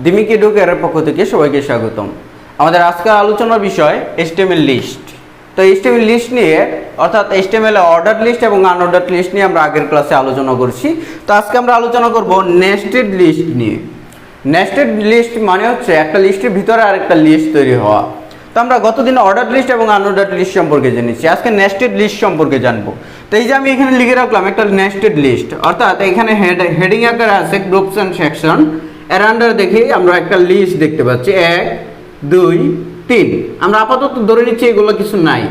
দিমিক এডুকেয়ারের পক্ষ থেকে সবাইকে স্বাগতম। আমাদের আজকের আলোচনার বিষয় HTML লিস্ট। তো HTML লিস্ট নিয়ে অর্থাৎ HTML অর্ডার লিস্ট এবং আনঅর্ডার লিস্ট নিয়ে আমরা আগের ক্লাসে আলোচনা করছি। তো আজকে আমরা আলোচনা করব নেস্টেড লিস্ট নিয়ে। নেস্টেড লিস্ট মানে হচ্ছে একটা লিস্টের ভিতরে আরেকটা লিস্ট তৈরি হওয়া। তো আমরা গতদিন অর্ডার লিস্ট এবং আনঅর্ডার লিস্ট সম্পর্কে জেনেছি, আজকে নেস্টেড লিস্ট সম্পর্কে জানবো। তো এই যে আমি এখানে লিখে রাখলাম একটা নেস্টেড লিস্ট, অর্থাৎ এখানে হেডিং আকারে আছে গ্রুপস অ্যান্ড সেকশন, এর আন্ডারে দেখি আমরা একটা লিস্ট দেখতে পাচ্ছি 1 2 3। আমরা আপাতত ধরে নিচ্ছি এগুলো কিছু নাই।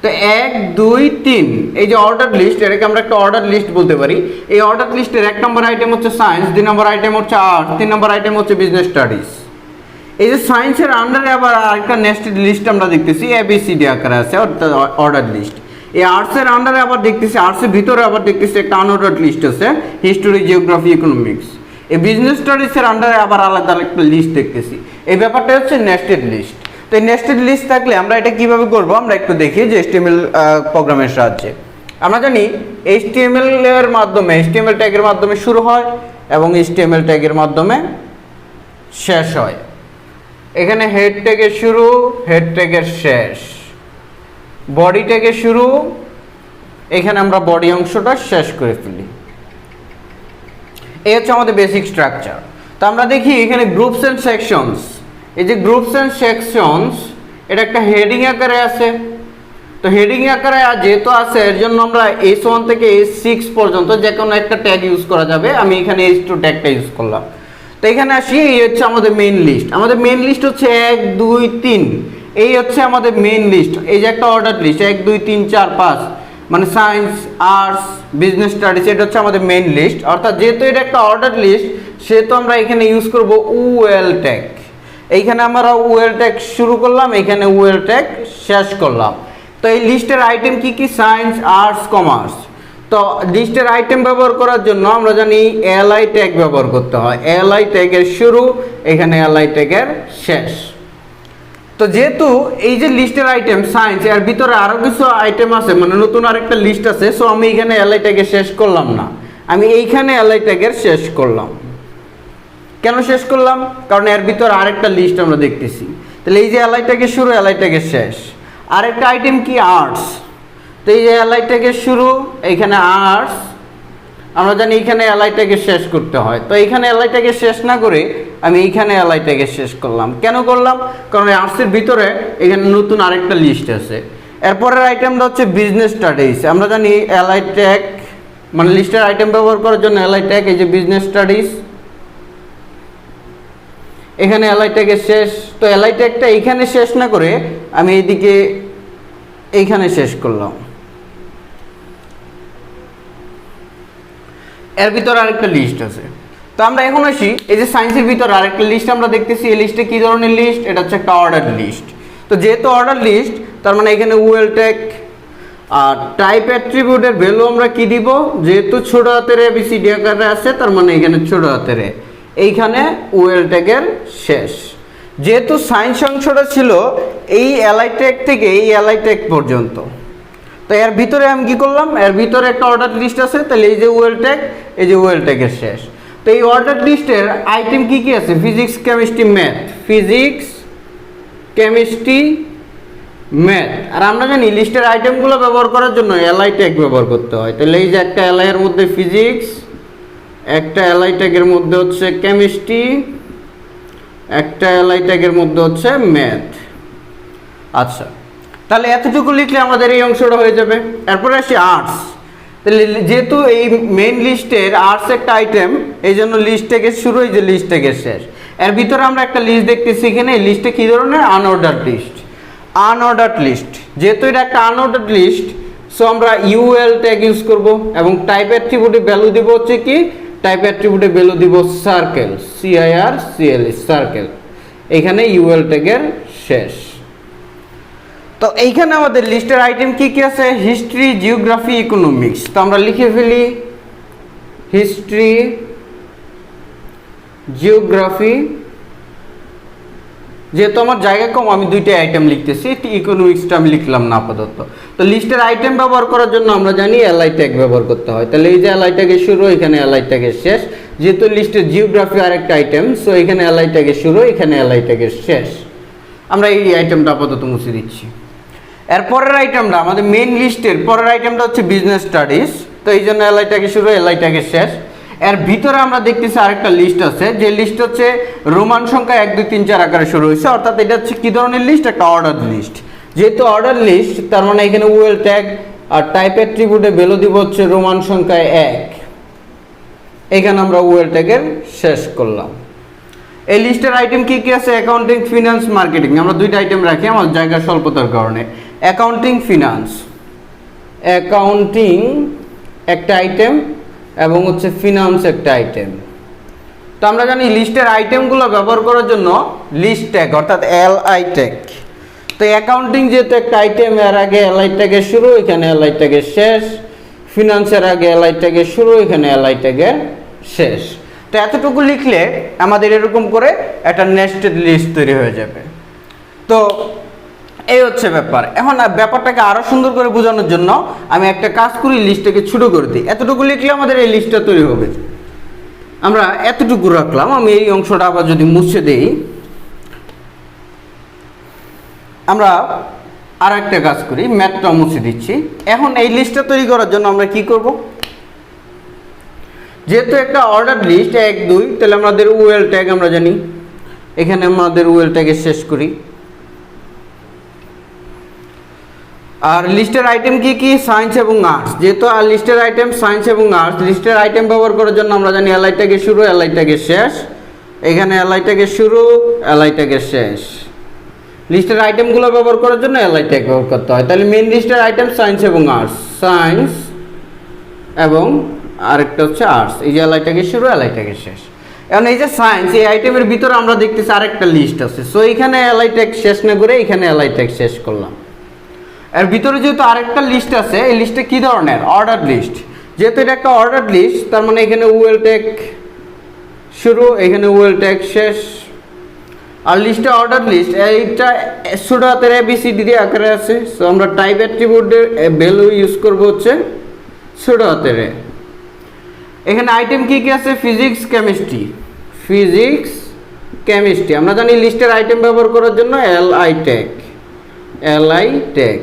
তো 1 2 3 এই যে অর্ডার লিস্ট, এটাকে আমরা একটা অর্ডার লিস্ট বলতে পারি। এই অর্ডার লিস্টের 1 নম্বর আইটেম হচ্ছে সায়েন্স, 2 নম্বর আইটেম হচ্ছে আর্ট, 3 নম্বর আইটেম হচ্ছে বিজনেস স্টাডিজ। এই যে সায়েন্সের আন্ডারে আবার আরেকটা নেস্টেড লিস্ট আমরা দেখতেছি ABCD আকারে আছে, অর্থাৎ অর্ডার লিস্ট। এই আর্টসের আন্ডারে আবার দেখতেছি, আর্টসের ভিতরে আবার দেখতেছি একটা আনঅর্ডার লিস্ট আছে, হিস্টোরি, জিওগ্রাফি, ইকোনমিক্স। এই বিজনেস স্টাডিজের আন্ডারে আবার আলাদা একটা লিস্ট দেখতেছি। এই ব্যাপারটা হচ্ছে নেস্টেড লিস্ট। তো এই নেস্টেড লিস্ট থাকলে আমরা এটা কিভাবে করব আমরা একটু দেখি যে HTML প্রোগ্রামের সাহায্যে। আমরা জানি HTML এর মাধ্যমে, HTML ট্যাগের মাধ্যমে শুরু হয় এবং HTML ট্যাগের মাধ্যমে শেষ হয়। এখানে হেড ট্যাগের শুরু, হেড ট্যাগের শেষ, বডি ট্যাগের শুরু, এখানে আমরা বডি অংশটা শেষ করে ফেলি। এই হচ্ছে আমাদের বেসিক স্ট্রাকচার। তো আমরা দেখি এখানে গ্রুপস অ্যান্ড সেকশনস। এই যে গ্রুপস অ্যান্ড সেকশনস, এটা একটা হেডিং আকারে আছে। তো হেডিং আকারে যেহেতু আছে, এর জন্য আমরা S1 থেকে S6 পর্যন্ত যে কোনো একটা ট্যাগ ইউজ করা যাবে। আমি এখানে H2 ট্যাগটা ইউজ করলাম। তো এখানে আসি, এই হচ্ছে আমাদের মেইন লিস্ট। আমাদের মেইন লিস্ট হচ্ছে 1 2 3। এই হচ্ছে আমাদের মেইন লিস্ট। এই যে একটা অর্ডার লিস্ট 1 2 3 4 5, মানে সায়েন্স, আর্টস, বিজনেস স্টাডিজ, এটা হচ্ছে আমাদের মেইন লিস্ট। অর্থাৎ যেহেতু এটা একটা অর্ডার লিস্ট, সেহেতু আমরা এখানে ইউজ করব UL ট্যাগ। এইখানে আমরা UL ট্যাগ শুরু করলাম, এখানে UL ট্যাগ শেষ করলাম। তো এই লিস্টের আইটেম কি কি? Science, arts, commerce. তো লিস্টের আইটেম ব্যবহার করার জন্য আমরা জানি LI ট্যাগ ব্যবহার করতে হয়। LI ট্যাগের শুরু, এখানে LI ট্যাগের শেষ। তো যেহেতু এই যে লিস্টের আইটেম সায়েন্স, এর ভিতরে আরো কিছু আইটেম আছে, মানে নতুন আরেকটা লিস্ট আছে, সো আমি এখানে LI ট্যাগের শেষ করলাম না, আমি এইখানে LI ট্যাগের শেষ করলাম। কেন শেষ করলাম? কারণ এর ভিতরে আরেকটা লিস্ট আমরা দেখতেছি। তাহলে এই যে LI ট্যাগের শুরু, LI ট্যাগের শেষ। আরেকটা আইটেম কি? আর্টস। তো এই যে LI ট্যাগের শুরু, এইখানে আর্টস, আমরা জানি এইখানে LI ট্যাগের শেষ করতে হয়। তো এইখানে LI ট্যাগের শেষ না করে আমি এইখানে LI ট্যাগের শেষ করলাম। কেন করলাম? কারণ আর্টসের ভিতরে এখানে নতুন আরেকটা লিস্ট আছে। এরপরের আইটেমটা হচ্ছে বিজনেস স্টাডিজ। আমরা জানি LI ট্যাগ, মানে লিস্টের আইটেম ব্যবহার করার জন্য LI ট্যাগ। এই যে বিজনেস স্টাডিজ, এখানে LI ট্যাগের শেষ। তো LI ট্যাগটা এইখানে শেষ না করে আমি এইদিকে এইখানে শেষ করলাম। এর ভিতরে আরেকটা লিস্ট আছে। তো আমরা এখন আসি, এই যে সায়েন্সের ভিতরে আরেকটা লিস্ট আমরা দেখতেছি। এই লিস্টে কি ধরনের লিস্ট? এটা হচ্ছে একটা অর্ডার লিস্ট। তো যেহেতু অর্ডার লিস্ট, তার মানে এখানে UL ট্যাগ। আর টাইপ অ্যাট্রিবিউটের ভ্যালু আমরা কি দিব? যেহেতু ছোট হাতের ABCD আকারে আছে, তার মানে এখানে ছোট হাতের, এইখানে UL ট্যাগের শেষ। যেহেতু সায়েন্স অংশটা ছিল এই LI ট্যাগ থেকে এই LI ট্যাগ পর্যন্ত, তো এর ভিতরে আমি কি করলাম? এর ভিতরে একটা অর্ডার লিস্ট আছে। তাহলে এই যে UL ট্যাগ, এই যে UL ট্যাগের শেষ। তো এই অর্ডার লিস্টের আইটেম কি কি আছে? Physics, chemistry, math. Physics, chemistry, math. আর আমরা জানি লিস্টের আইটেমগুলো ব্যবহার করার জন্য LI ট্যাগ ব্যবহার করতে হয়। তাহলে এই যে একটা LI এর মধ্যে ফিজিক্স, একটা LI ট্যাগের মধ্যে হচ্ছে কেমিস্ট্রি, একটা LI ট্যাগের মধ্যে হচ্ছে ম্যাথ। আচ্ছা, তাহলে এতটুকু লিখলে আমাদের এই অংশটা হয়ে যাবে। এরপরে আসি আর্টস। তাহলে যেহেতু এই মেইন লিস্টের আর্টস একটা আইটেম, এই জন্য লিস্ট থেকে শুরু, এই যে লিস্ট থেকে শেষ। এর ভিতরে আমরা একটা লিস্ট দেখতেছি। এখানে এই লিস্টে কী ধরনের? Unorder list. আনঅর্ডার লিস্ট, যেহেতু এটা একটা আনঅর্ডার লিস্ট, সো আমরা UL ট্যাগ ইউজ করব এবং টাইপ অ্যাট্রিবিউটে ভ্যালু দিব হচ্ছে কি? টাইপ অ্যাট্রিবিউটে ভ্যালু দিব সার্কেল, CIRCL, সার্কেল। এখানে UL ট্যাগের শেষ। তো এইখানে আমাদের লিস্টের আইটেম কি কি আছে? History, geography, economics. তো আমরা লিখে ফেলি হিস্ট্রি, জিওগ্রাফি। যেহেতু আমার জায়গা কম, আমি দুইটা আইটেম লিখতেছি, ইকোনমিক্সটা আমি লিখলাম না আপাতত। তো লিস্টের আইটেম ব্যবহার করার জন্য আমরা জানি LI ট্যাগ ব্যবহার করতে হয়। তাহলে এই যে LI ট্যাগের শুরু, এখানে LI ট্যাগের শেষ। যেহেতু লিস্টের জিওগ্রাফি আরেকটা আইটেম, সো এখানে এলআই ট্যাগের শুরু, এখানে এলআই ট্যাগের শেষ। আমরা এই আইটেমটা আপাতত মুছে দিচ্ছি। এর পরের আইটেমটা আমাদের মেইন লিস্টের পরের আইটেমটা হচ্ছে বিজনেস স্টাডিজ। তো এই জন্য এলআই ট্যাগের শুরু, এলআই ট্যাগের শেষ। এর ভিতরে আমরা দেখতেছি আরেকটা লিস্ট আছে, যে লিস্ট হচ্ছে রোমান সংখ্যা 1 2 3 4 আকারে শুরু হয়েছে, অর্থাৎ এটা হচ্ছে কি ধরনের লিস্ট? একটা অর্ডার লিস্ট। যেহেতু অর্ডার লিস্ট, তার মানে এখানে ওয়েল ট্যাগ আর টাইপ অ্যাট্রিবিউটে ভ্যালু দিব হচ্ছে রোমান সংখ্যায় 1। এখানে আমরা ওয়েল ট্যাগের শেষ করলাম। এই লিস্টের আইটেম কি কি আছে? Accounting, finance, marketing. আমরা দুইটা আইটেম রাখি আমার জায়গার স্বল্পতার কারণে। Accounting, finance. অ্যাকাউন্টিং একটা আইটেম এবং হচ্ছে ফিনান্স একটা আইটেম। তো আমরা জানি লিস্টের আইটেমগুলো ব্যবহার করার জন্য লিস্ট ট্যাগ অর্থাৎ এলআই ট্যাগ। তো অ্যাকাউন্টিং যেহেতু একটা আইটেম, এর আগে এলআই ট্যাগের শুরু, এখানে এলআই ট্যাগের শেষ। ফিনান্সের আগে এলআই ট্যাগের শুরু, এখানে এলআই ট্যাগের শেষ। তো এতটুকু লিখলে আমাদের এরকম করে একটা নেস্টেড লিস্ট তৈরি হয়ে যাবে। তো এই হচ্ছে ব্যাপার। এখন ব্যাপারটাকে আরো সুন্দর করে বোঝানোর জন্য আমি একটা কাজ করি, লিস্টটাকে ছোট করে দিই। এতটুকু লিখলে আমাদের এই লিস্টটা তৈরি হবে। আমরা এতটুকু রাখলাম। আমি এই অংশটা আবার যদি মুছে দেই, আমরা আর একটা কাজ করি, ম্যাথটা মুছে দিচ্ছি। এখন এই লিস্টটা তৈরি করার জন্য আমরা কি করব? যেহেতু একটা অর্ডার লিস্ট 1 2, তাহলে আমাদের ওয়েল ট্যাগ আমরা জানি, এখানে আমাদের ওয়েল ট্যাগে শেষ করি। আর লিস্টের আইটেম কি কি? সায়েন্স এবং আর্টস। যেহেতু আর লিস্টের আইটেম সায়েন্স এবং আর্টস, লিস্টের আইটেম ব্যবহার করার জন্য আমরা জানি এলআই ট্যাগের শুরু, এলআই ট্যাগের শেষ। এখানে এলআই ট্যাগের শুরু, এলআই ট্যাগের শেষ। লিস্টের আইটেমগুলো ব্যবহার করার জন্য এলআই ট্যাগ ব্যবহার করতে হয়। তাহলে মেইন লিস্টের আইটেম সায়েন্স এবং আর্টস, সায়েন্স এবং আরেকটা হচ্ছে আর্টস। এই যে এলআই ট্যাগের শুরু, এলআই ট্যাগের শেষ। এখন এই যে সায়েন্স, এই আইটেমের ভিতরে আমরা দেখতেছি আরেকটা লিস্ট আছে। সো এখানে এলআই ট্যাগ শেষ না করে এখানে এলআই ট্যাগ শেষ করলাম। এর ভিতরে যেহেতু আরেকটা লিস্ট আছে, এই লিস্টে কি ধরনের? Order list. যেহেতু এটা একটা অর্ডার লিস্ট, তার মানে এখানে ওয়েল ট্যাগ শুরু, এখানে ওয়েল ট্যাগ শেষ। আর লিস্টে অর্ডার লিস্ট, এইটা ছোট হাতের ABCD দিয়ে আকারে আছে। সো আমরা টাইপ অ্যাট্রিবিউটের ভ্যালু ইউজ করব হচ্ছে ছোট হাতের। এখানে আইটেম কি কি আছে? Physics, chemistry. Physics, chemistry. আমরা জানি লিস্টের আইটেম ব্যবহার করার জন্য এলআই ট্যাগ, এলআই ট্যাগ।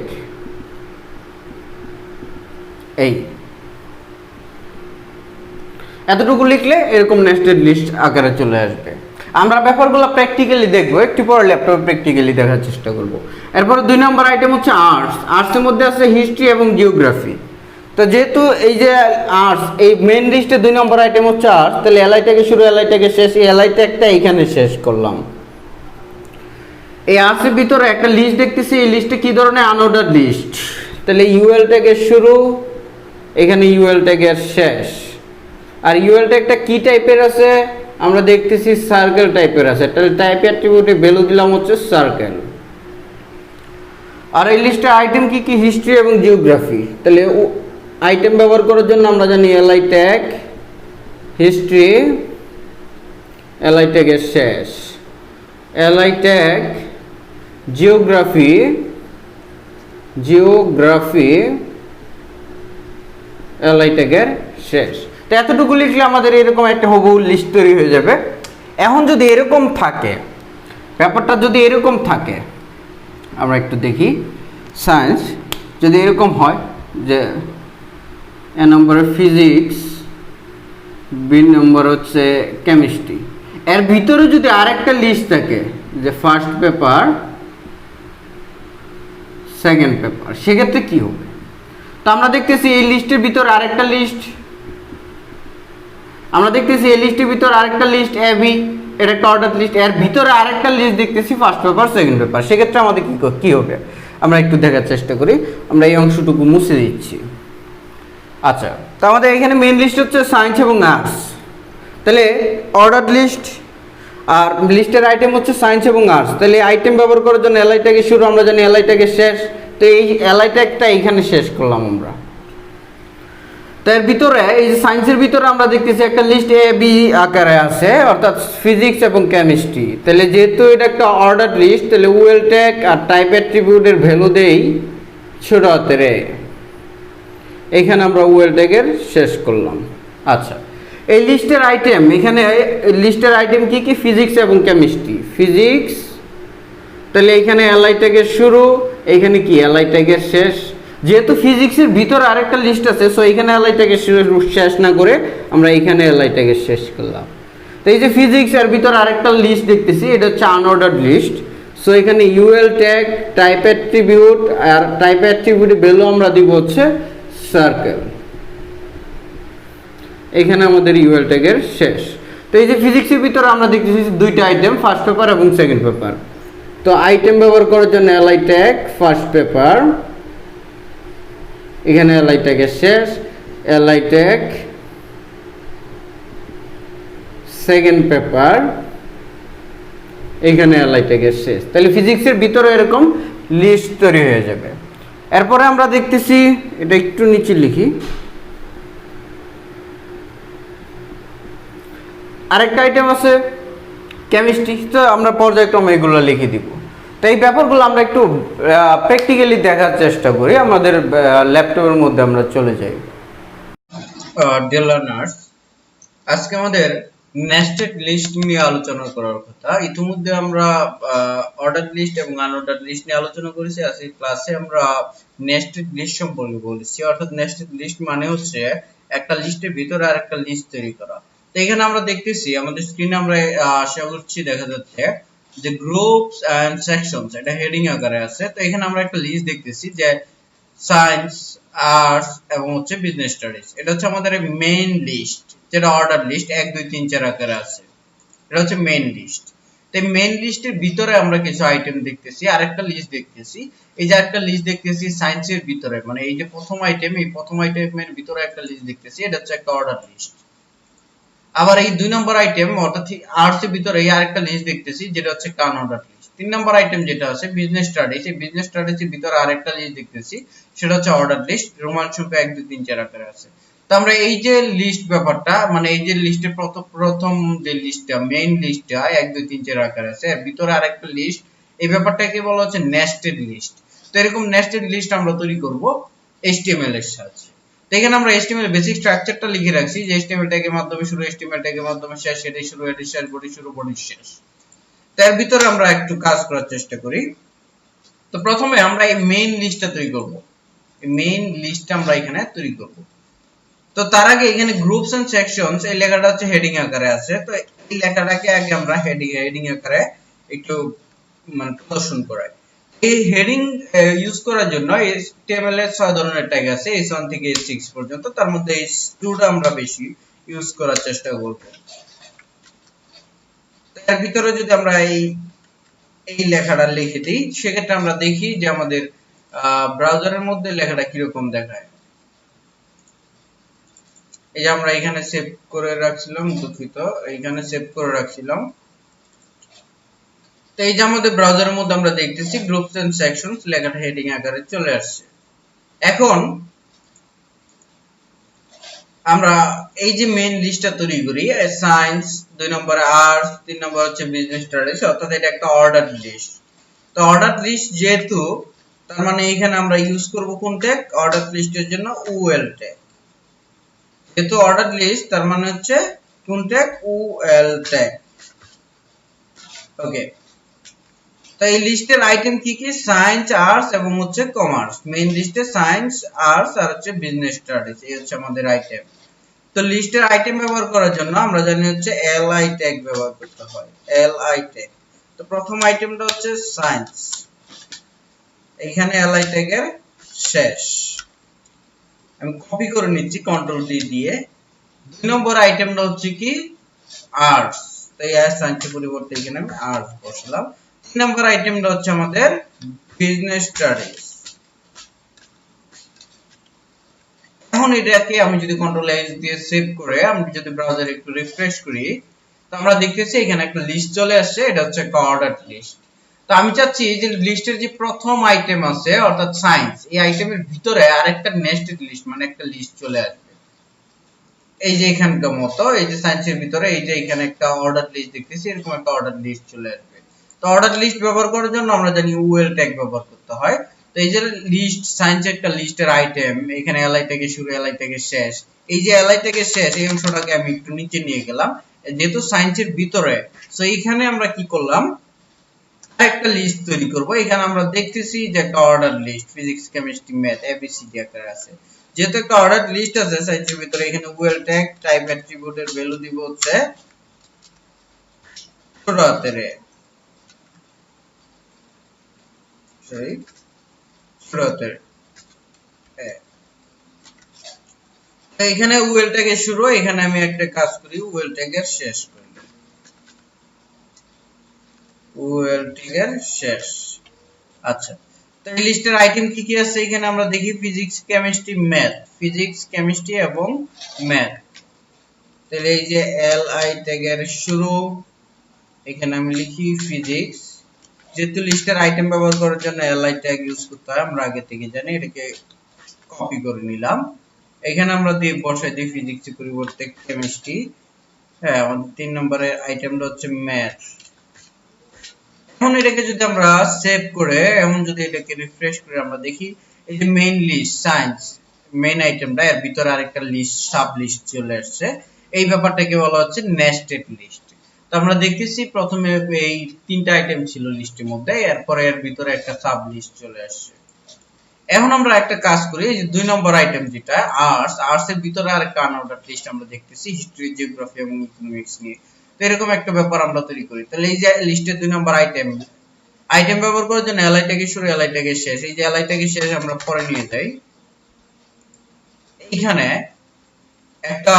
এই এতটুকু লিখলে এরকম নেস্টেড লিস্ট আকারে চলে আসবে। আমরা ব্যাপারগুলো প্র্যাকটিক্যালি দেখবো, একটু পরে ল্যাপটপে প্র্যাকটিক্যালি দেখার চেষ্টা করব। এরপরে 2 নম্বর আইটেম হচ্ছে আর্টস। আর্টসের মধ্যে আছে হিস্ট্রি এবং জিওগ্রাফি। তো যেহেতু এই যে আর্টস, এই মেইন লিস্টে 2 নম্বর আইটেম হচ্ছে আর্টস, তাহলে এলআই ট্যাগের শুরু, এলআই ট্যাগের শেষ। এই এলআই ট্যাগটা এখানে শেষ করলাম। এই আর্টসের ভিতরে একটা লিস্ট দেখতেছি, এই লিস্টে কি ধরনের? Unorder list. তাহলে ইউএল ট্যাগের শুরু, এখানে ইউএল ট্যাগের শেষ। আর ইউএল ট্যাগটা কি টাইপের আছে? আমরা দেখতেছি সার্কেল টাইপের আছে। তাহলে টাইপ অ্যাট্রিবিউটে ভ্যালু দিলাম হচ্ছে সার্কেল। আর এই লিস্টে আইটেম কি কি? হিস্ট্রি এবং জিওগ্রাফি। তাহলে আইটেম ব্যবহার করার জন্য আমরা জানি এলআই ট্যাগ, হিস্ট্রি, এলআই ট্যাগের শেষ। LI tag, geography, geography, LI ট্যাগের শেষ। তো এতটুকু লিখলে আমাদের এরকম একটা হুবহু লিস্ট তৈরি হয়ে যাবে। এখন যদি এরকম থাকে, ব্যাপারটা যদি এরকম থাকে, আমরা একটু দেখি। সায়েন্স যদি এরকম হয় যে এ নম্বরে ফিজিক্স, বি নম্বর হচ্ছে কেমিস্ট্রি, এর ভিতরে যদি আরেকটা লিস্ট থাকে যে ফার্স্ট পেপার, সেকেন্ড পেপার, সেক্ষেত্রে কি হবে? তো আমরা দেখতেছি এই লিস্টের ভিতরে আরেকটা লিস্ট, আমরা দেখতেছি এই লিস্টের ভিতরে আরেকটা লিস্ট এ বি, এটা একটা অর্ডার লিস্ট। এর ভিতরে আরেকটা লিস্ট দেখতেছি ফার্স্ট পেপার, সেকেন্ড পেপার। সেক্ষেত্রে আমাদের কি হবে আমরা একটু দেখার চেষ্টা করি। আমরা এই অংশটুকু মুছে দিচ্ছি। আচ্ছা, তো আমাদের এখানে মেইন লিস্ট হচ্ছে সায়েন্স এবং আর্টস। তাহলে অর্ডার লিস্ট আর লিস্টের আইটেম হচ্ছে সায়েন্স এবং আর্টস। তাহলে আইটেম ব্যবহার করার জন্য এলআই ট্যাগের শুরু, আমরা জানি এলআই ট্যাগের শেষ। তো এই এলআই ট্যাগটা এখানে শেষ করলাম আমরা। তো এর ভিতরে এই যে সায়েন্সের ভিতরে আমরা দেখতেছি একটা লিস্ট এ বি আকারে আছে, অর্থাৎ ফিজিক্স এবং কেমিস্ট্রি। তাহলে যেহেতু এটা একটা অর্ডার লিস্ট, তাহলে ওয়েল ট্যাগ আর টাইপ অ্যাট্রিবিউটের ভ্যালু দেই ছোট হাতের এ। এখানে আমরা ওয়েল ট্যাগের শেষ করলাম। আচ্ছা, এই লিস্টের আইটেম, এখানে লিস্টের আইটেম কি কি? ফিজিক্স এবং কেমিস্ট্রি। ফিজিক্স, তাহলে এখানে এলআই ট্যাগের শুরু, এখানে কি এলআই ট্যাগের শেষ। যেহেতু ফিজিক্সের ভিতরে আরেকটা লিস্ট আছে, সো এখানে এলআই ট্যাগের শেষ না করে আমরা এখানে এলআই ট্যাগের শেষ করলাম। তো এই যে ফিজিক্স এর ভিতরে আরেকটা লিস্ট দেখতেছি, এটা হচ্ছে আনঅর্ডার্ড লিস্ট। সো এখানে ইউএল ট্যাগ, টাইপ অ্যাট্রিবিউট, আর টাইপ অ্যাট্রিবিউটের ভ্যালু আমরা দিব হচ্ছে সার্কেল। এখানে আমাদের ইউএল ট্যাগের শেষ। তো এই যে ফিজিক্সের ভিতরে আমরা দেখতেছি দুইটা আইটেম, ফার্স্ট পেপার এবং সেকেন্ড পেপার। তো আইটেম ব্যবহার করার জন্য এলআই ট্যাগ ফার্স্ট পেপার, এখানে এলআই ট্যাগের শেষ, এলআই ট্যাগ সেকেন্ড পেপার, এখানে এলআই ট্যাগের শেষ। তাহলে ফিজিক্সের ভিতরে এরকম লিস্ট তৈরি হয়ে যাবে। এরপরে আমরা দেখতেছি, এটা একটু নিচে লিখি, আরেকটা আইটেম আছে কেমিস্ট্রি। তো আমরা পর্যায়ক্রমে এগুলো লিখে দিব। তো এই ব্যাপারগুলো আমরা একটু প্র্যাকটিক্যালি দেখার চেষ্টা করি। আমাদের ল্যাপটপের মধ্যে আমরা চলে যাই। ডিয়ার লার্নার্স, আজকে আমাদের নেস্টেড লিস্ট নিয়ে আলোচনা করার কথা। ইতিমধ্যে আমরা অর্ডার লিস্ট এবং আনঅর্ডার লিস্ট নিয়ে আলোচনা করেছি। আজকে ক্লাসে আমরা নেস্টেড লিস্ট সম্পর্কে বলেছি। অর্থাৎ নেস্টেড লিস্ট মানে হচ্ছে একটা লিস্টের ভিতরে আরেকটা লিস্ট তৈরি করা। তো এখানে আমরা দেখতেছি, আমাদের স্ক্রিনে আমরা আশা করছি দেখা যাচ্ছে যে গ্রুপস এন্ড সেকশনস, এটা হেডিং আকারে আছে। তো এখানে আমরা একটা লিস্ট দেখতেছি যে সায়েন্স, আর্টস এবং হচ্ছে বিজনেস স্টাডিজ। এটা হচ্ছে আমাদের মেইন লিস্ট, যেটা অর্ডার লিস্ট 1 2 3 4 আকারে আছে। এটা হচ্ছে মেইন লিস্ট। তো এই মেইন লিস্টের ভিতরে আমরা কিছু আইটেম দেখতেছি, আরেকটা লিস্ট দেখতেছি। এই যে একটা লিস্ট দেখতেছি সায়েন্সের ভিতরে, মানে এই যে প্রথম আইটেম, এই প্রথম আইটেমের ভিতরে একটা লিস্ট দেখতেছি, এটা হচ্ছে একটা অর্ডার লিস্ট। আবার এই 2 নম্বর আইটেম অর্থাৎ আর্টস এর ভিতরে এই আরেকটা লিস্ট দেখতেছি, যেটা হচ্ছে আনঅর্ডার লিস্ট। 3 নম্বর আইটেম যেটা আছে বিজনেস স্টাডিজ, এই বিজনেস স্টাডিজ এর ভিতরে আরেকটা লিস্ট দেখতেছি, সেটা হচ্ছে অর্ডার লিস্ট, রোমান সংখ্যা 1 2 3 4 আকারে আছে। তো আমরা এই যে লিস্ট ব্যাপারটা, মানে এই যে লিস্টের প্রথম যে লিস্টটা, মেইন লিস্টটা 1 2 3 4 আকারে আছে, এর ভিতরে আরেকটা লিস্ট, এই ব্যাপারটাকে বলা হচ্ছে নেস্টেড লিস্ট। তো এরকম নেস্টেড লিস্ট আমরা তৈরি করব HTML এর সাহায্যে। তো এখানে আমরা HTML বেসিক স্ট্রাকচারটা লিখে রাখছি যে HTML ট্যাগের মাধ্যমে শুরু, HTML ট্যাগের মাধ্যমে শেষ, এটাই শুরু, এটাই শেষ, বডি শুরু, বডি শেষ। তার ভিতরে আমরা একটু কাজ করার চেষ্টা করি। তো প্রথমে আমরা এই মেইন লিস্টটা তৈরি করব। এই মেইন লিস্টটা আমরা এখানে তৈরি করব। তো তার আগে এখানে গ্রুপস এন্ড সেকশনস, এই লেখাটা হচ্ছে হেডিং আকারে আছে। তো এই লেখাটাকে আগে আমরা হেডিং আকারে একটু মানে প্রদর্শন করাই। এই হেডিং ইউজ করার জন্য HTML এর 6 ধরনের ট্যাগ আছে, H1 থেকে H6 পর্যন্ত। তার মধ্যে H2 টা আমরা বেশি ইউজ করার চেষ্টা করব। তার ভিতরে যদি আমরা এই লেখাটা লিখে দিই, সেক্ষেত্রে আমরা দেখি যে আমাদের ব্রাউজারের মধ্যে লেখাটা কিরকম দেখায়। এই যে আমরা এখানে সেভ করে রাখছিলাম, দুঃখিত, এখানে সেভ করে রাখছিলাম। তো এই যে আমাদের ব্রাউজারের মধ্যে আমরা দেখতেছি গ্রুপস এন্ড সেকশনস লেখাটা হেডিং আকারে চলে আসছে। এখন আমরা এই যে মেইন লিস্টটা তৈরি করি, সায়েন্স, 2 নম্বরে আর্টস, 3 নম্বর হচ্ছে বিজনেস স্টাডিজ, অর্থাৎ এটা একটা অর্ডার লিস্ট। তো অর্ডার লিস্ট যেহেতু, তার মানে এখানে আমরা ইউজ করব কোন ট্যাগ? অর্ডার লিস্টের জন্য UL ট্যাগ। যেহেতু অর্ডার লিস্ট, তার মানে হচ্ছে কোন ট্যাগ? UL tag. ওকে। তো এই লিস্টের আইটেম কি কি? সায়েন্স, আর্টস এবং হচ্ছে কমার্স। মেইন লিস্টে সায়েন্স, আর্টস আর হচ্ছে বিজনেস স্টাডিজ, এই হচ্ছে আমাদের আইটেম। তো লিস্টের আইটেম ব্যবহার করার জন্য আমরা জানি হচ্ছে LI ট্যাগ ব্যবহার করতে হয়, LI ট্যাগ। তো প্রথম আইটেমটা হচ্ছে সায়েন্স, এখানে LI ট্যাগের শেষ। আমি কপি করে নিচ্ছি কন্ট্রোল ডি দিয়ে। 2 নম্বর আইটেমটা হচ্ছে কি? আর্টস, তাই সায়েন্সের পরিবর্তে এখানে আমি আর্টস বসালাম। 3 নম্বর আইটেমটা হচ্ছে আমাদের বিজনেস স্টাডিজ। এখন এটাকে আমি যদি কন্ট্রোল এস দিয়ে সেভ করে আমি যদি ব্রাউজারে একটু রিফ্রেশ করি, তো আমরা দেখতেছি এখানে একটা লিস্ট চলে আসছে, এটা হচ্ছে একটা অর্ডার লিস্ট। তো আমি চাচ্ছি এই যে লিস্টের যে প্রথম আইটেম আছে অর্থাৎ সায়েন্স, এই আইটেমের ভিতরে আরেকটা নেস্টেড লিস্ট, মানে একটা লিস্ট চলে আসবে। এই যে এখানকার মতো, এই যে সায়েন্সের ভিতরে এই যে এখানে একটা অর্ডার লিস্ট দেখতেছি, এরকম একটা অর্ডার লিস্ট চলে আসবে। তো অর্ডার লিস্ট ব্যবহার করার জন্য আমরা জানি UL ট্যাগ ব্যবহার করতে হয়। তো এই যে লিস্ট, সায়েন্সের একটা লিস্টের আইটেম, এখানে LI থেকে শুরু, LI থেকে শেষ, এই যে এলআই থেকে শেষ এই অংশটাকে আমি একটু নিচে নিয়ে গেলাম, যেহেতু সায়েন্সের ভিতরে। সো এইখানে আমরা কি করলাম, একটা লিস্ট তৈরি করব। এখানে আমরা দেখতেছি যে একটা order list, physics chemistry math ABCD একটা আছে। যেহেতু একটা অর্ডার লিস্ট আছে সায়েন্সের ভিতরে, এখানে ওয়েল ট্যাগ টাইপ অ্যাট্রিবিউটের ভ্যালু দিব হচ্ছে ছোট হাতের এ, সরি ছোট হাতের এ। তো এখানে ওয়েল ট্যাগের শুরু, এখানে আমি একটা কাজ করি ওয়েল ট্যাগের শেষ করি, ওয়েল ট্যাগের শেষ। আচ্ছা, তো এই লিস্টের আইটেম কি কি আছে এখানে আমরা দেখি, physics chemistry math, physics chemistry এবং ম্যাথ। তাহলে এই যে এল আই ট্যাগের শুরু, এখানে আমি লিখি ফিজিক্স। যেহেতু লিস্টের আইটেম ব্যবহার করার জন্য এল আই ট্যাগ ইউজ করতে হয়, আমরা আগে থেকে জানি, এটাকে কপি করে নিলাম। এখানে আমরা দিয়ে বসাই দিই ফিজিক্সের পরিবর্তে কেমিস্ট্রি। হ্যাঁ, আমাদের 3 নম্বরের আইটেমটা হচ্ছে ম্যাথ। এখন এটাকে যদি আমরা সেভ করে, এখন যদি এটাকে রিফ্রেশ করে আমরা দেখি, এই যে মেইন লিস্ট সায়েন্স মেইন আইটেমটা, এর ভিতরে আরেকটা লিস্ট সাব লিস্ট চলে আসছে। এই ব্যাপারটাকে বলা হচ্ছে নেস্টেড লিস্ট। তো আমরা দেখতেছি প্রথমে এই 3টা আইটেম ছিল লিস্টের মধ্যে, এরপরে এর ভিতরে একটা সাব লিস্ট চলে আসছে। এখন আমরা একটা কাজ করি, এই যে 2 নম্বর আইটেম যেটা আর্টস এর ভিতরে আরেকটা আনঅর্ডারড লিস্ট আমরা দেখতেছি হিস্ট্রি, জিওগ্রাফি এবং ইকোনমিক্স নিয়ে। তো এরকম একটা ব্যাপার আমরা তৈরি করি। তাহলে এই যে লিস্টের 2 নম্বর আইটেম ব্যবহার করার জন্য এলআই ট্যাগের শুরু, এলআই ট্যাগের শেষ। এই যে এলআই ট্যাগের শেষ আমরা পরে নিয়ে যাই। এইখানে একটা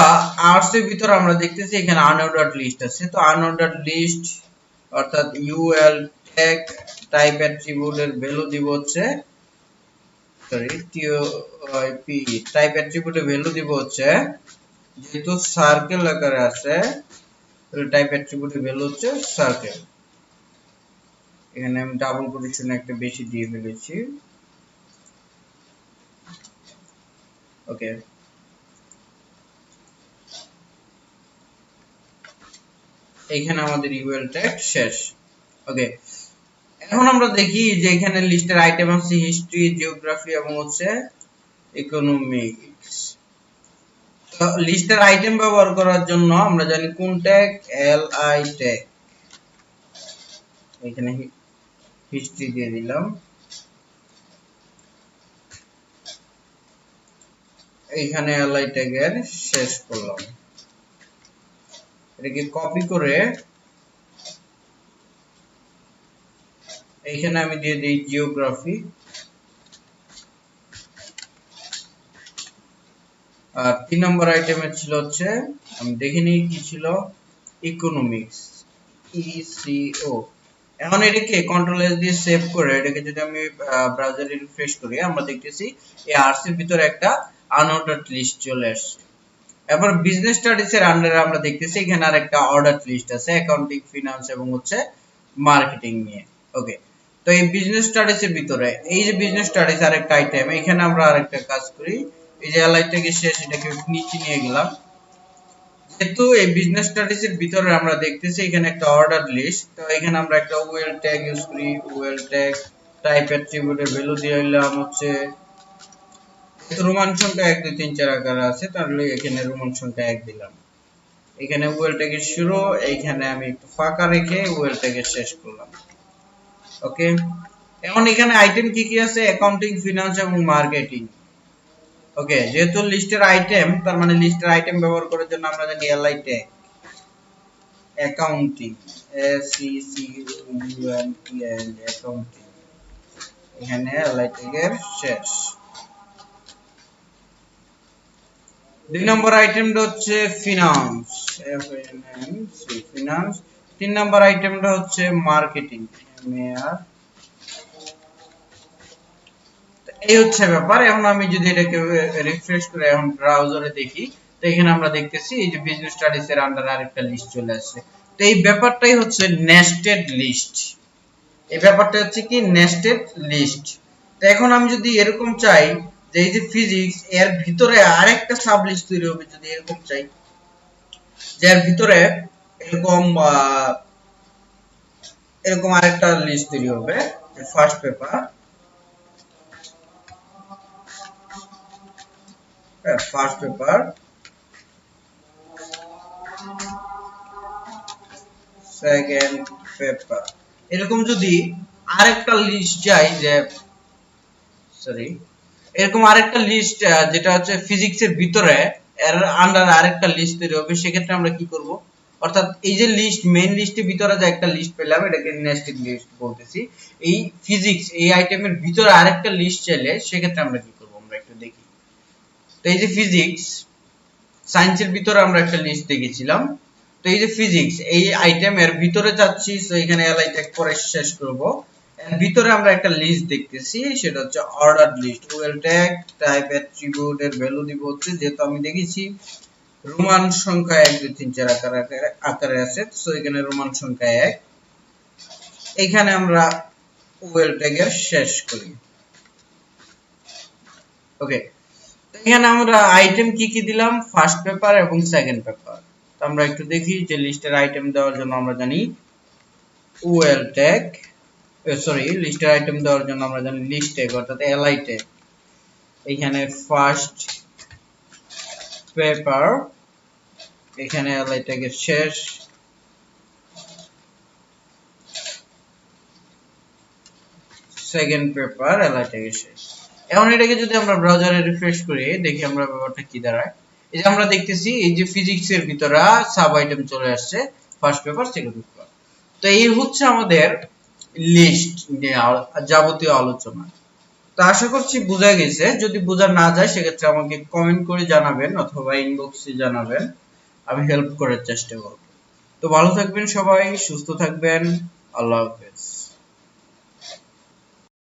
আর্টস এর ভিতরে আমরা দেখতেছি এখানে আনঅর্ডারড লিস্ট আছে। তো আনঅর্ডারড লিস্ট অর্থাৎ ইউএল ট্যাগ টাইপ অ্যাট্রিবিউটের ভ্যালু দিব হচ্ছে, সরি টিওপি টাইপ অ্যাট্রিবিউটের ভ্যালু দিব হচ্ছে, যেহেতু সার্কেল আকারে আছে টাইপ অ্যাট্রিবিউটের ভ্যালু হচ্ছে সার্কেল। এখানে আমি ডাবল কোটেশন একটা বেশি দিয়ে ফেলেছি। ওকে, এইখানে আমাদের ইউএল ট্যাগ শেষ। ওকে, এখন আমরা দেখি যে এখানে লিস্টের আইটেম আছে হিস্ট্রি, জিওগ্রাফি এবং হচ্ছে ইকোনমিক্স। তো লিস্টের আইটেম ব্যবহার করার জন্য আমরা জানি কোন ট্যাগ, এল আই ট্যাগ। এখানে হিস্ট্রি দিয়ে দিলাম, এইখানে এলআই ট্যাগের শেষ করলাম। এটাকে কপি করে এইখানে আমি দিয়ে দিই জিওগ্রাফি। আর 3 নম্বর আইটেমে ছিল হচ্ছে, আমি দেখে নিই কি ছিল, ইকোনমিক্স, ইসিও। এখন এটাকে কন্ট্রোল এস দিয়ে সেভ করে এটাকে যদি আমি ব্রাউজারে রিফ্রেশ করি, আমরা দেখতেছি এই আর্টস এর ভিতরে একটা আনঅর্ডারড লিস্ট চলে আসছে। এবার বিজনেস স্টাডিজ এর আন্ডারে আমরা দেখতেছি এখানে আরেকটা অর্ডারড লিস্ট আছে অ্যাকাউন্টিং, ফিনান্স এবং হচ্ছে মার্কেটিং নিয়ে। ওকে, তো এই বিজনেস স্টাডিজ এর ভিতরে এই যে বিজনেস স্টাডিজ আরেকটা আইটেম, এখানে আমরা আরেকটা কাজ করি, এই যে এলআই থেকে শেষ এটাকে নিচে নিয়ে গেলাম। যেহেতু এই বিজনেস স্টাডিজ এর ভিতরে আমরা দেখতেছি এখানে একটা অর্ডার লিস্ট, তো এখানে আমরা একটা ওয়েল ট্যাগ ইউজ করি, ওয়েল ট্যাগ টাইপ অ্যাট্রিবিউটের ভ্যালু দিয়ে দিলাম হচ্ছে, রোমান সংখ্যা 1 2 3 4 আকারে আছে, তাহলে এখানে রোমান সংখ্যা 1 দিলাম। এখানে ওয়েল ট্যাগের শুরু, এইখানে আমি একটু ফাঁকা রেখে ওয়েল ট্যাগের শেষ করলাম। ওকে, এখন এখানে আইটেম কি কি আছে, অ্যাকাউন্টিং, ফিনান্স এবং মার্কেটিং। ওকে, যেহেতু লিস্টের আইটেম, তার মানে লিস্টের আইটেম ব্যবহার করার জন্য আমরা জানি LI tag accounting, S C C U N T N accounting, এখানে এলআই ট্যাগের শেষ। 2 নম্বর আইটেমটা হচ্ছে finance, F N N C finance. 3 নম্বর আইটেমটা হচ্ছে মার্কেটিং, এম এ আর। এই হচ্ছে ব্যাপার। এখন আমি যদি এটাকে রিফ্রেশ করে এখন ব্রাউজারে দেখি, তো এখানে আমরা দেখতেছি এই যে বিজনেস স্টাডিজ এর আন্ডারে আরেকটা লিস্ট চলে আসছে। তো এই ব্যাপারটাই হচ্ছে নেস্টেড লিস্ট। এই ব্যাপারটা হচ্ছে কি নেস্টেড লিস্ট। তো এখন আমি যদি এরকম চাই যে এই যে ফিজিক্স এর ভিতরে আরেকটা সাব লিস্ট তৈরি হবে, যদি এরকম চাই যে এর ভিতরে এরকম এরকম আরেকটা লিস্ট তৈরি হবে, first paper, first paper second paper. এরকম যদি আরেকটা লিস্ট চাই যে সরি এরকম আরেকটা লিস্ট যেটা হচ্ছে ফিজিক্সের ভিতরে এর আন্ডার আরেকটা লিস্ট তৈরি হবে, সেক্ষেত্রে আমরা কি করব, অর্থাৎ এই যে লিস্ট মেইন লিস্টের ভিতরে যে একটা লিস্ট পেলাম এটাকে নেস্টেড লিস্ট বলতেছি। এই ফিজিক্স এই আইটেমের ভিতরে আরেকটা লিস্ট চাইলে সেক্ষেত্রে আমরা কি করব আমরা একটু দেখি। তো এই যে ফিজিক্স সায়েন্সের ভিতরে আমরা একটা লিস্ট দেখেছিলাম, তো এই যে ফিজিক্স এই আইটেমের ভিতরে যাচ্ছি, তো এখানে এলআই ট্যাগ পরে শেষ করব। এর ভিতরে আমরা একটা লিস্ট দেখতেছি, সেটা হচ্ছে order list. Well tag type attribute এর ভ্যালু দিব হচ্ছে, যেহেতু আমি দেখেছি রোমান সংখ্যা 1 2 3 4 আকারে আছে, সো এখানে রোমান সংখ্যা 1। এখানে আমরা ওয়েল ট্যাগ এর শেষ করি। ওকে, এখানে আমরা আইটেম কি কি দিলাম, ফার্স্ট পেপার এবং সেকেন্ড পেপার। তো আমরা একটু দেখি যে লিস্টের আইটেম দেওয়ার জন্য আমরা জানি ওয়েল ট্যাগ, সরি লিস্টের আইটেম দেওয়ার জন্য আমরা জানি লিস্ট ট্যাগ অর্থাৎ এলআই ট্যাগ। এখানে ফার্স্ট পেপার, এখানে এলআই ট্যাগের শেষ, সেকেন্ড পেপার এলআই ট্যাগের শেষ। এখন এটাকে যদি আমরা ব্রাউজারে রিফ্রেশ করি দেখি আমরা ব্যাপারটা কি দাঁড়ায়। এই যে আমরা দেখতেছি এই যে ফিজিক্সের ভিতরে সাব আইটেম চলে আসছে, ফার্স্ট পেপার সেকেন্ড পেপার। তো এই হচ্ছে আমাদের লিস্ট নিয়ে যাবতীয় আলোচনা। তো আশা করছি বোঝা গেছে। যদি বোঝা না যায় সেক্ষেত্রে আমাকে কমেন্ট করে জানাবেন অথবা ইনবক্সে জানাবেন, আমি হেল্প করার চেষ্টা করব। তো ভালো থাকবেন সবাই, সুস্থ থাকবেন, আল্লাহ হাফেজ।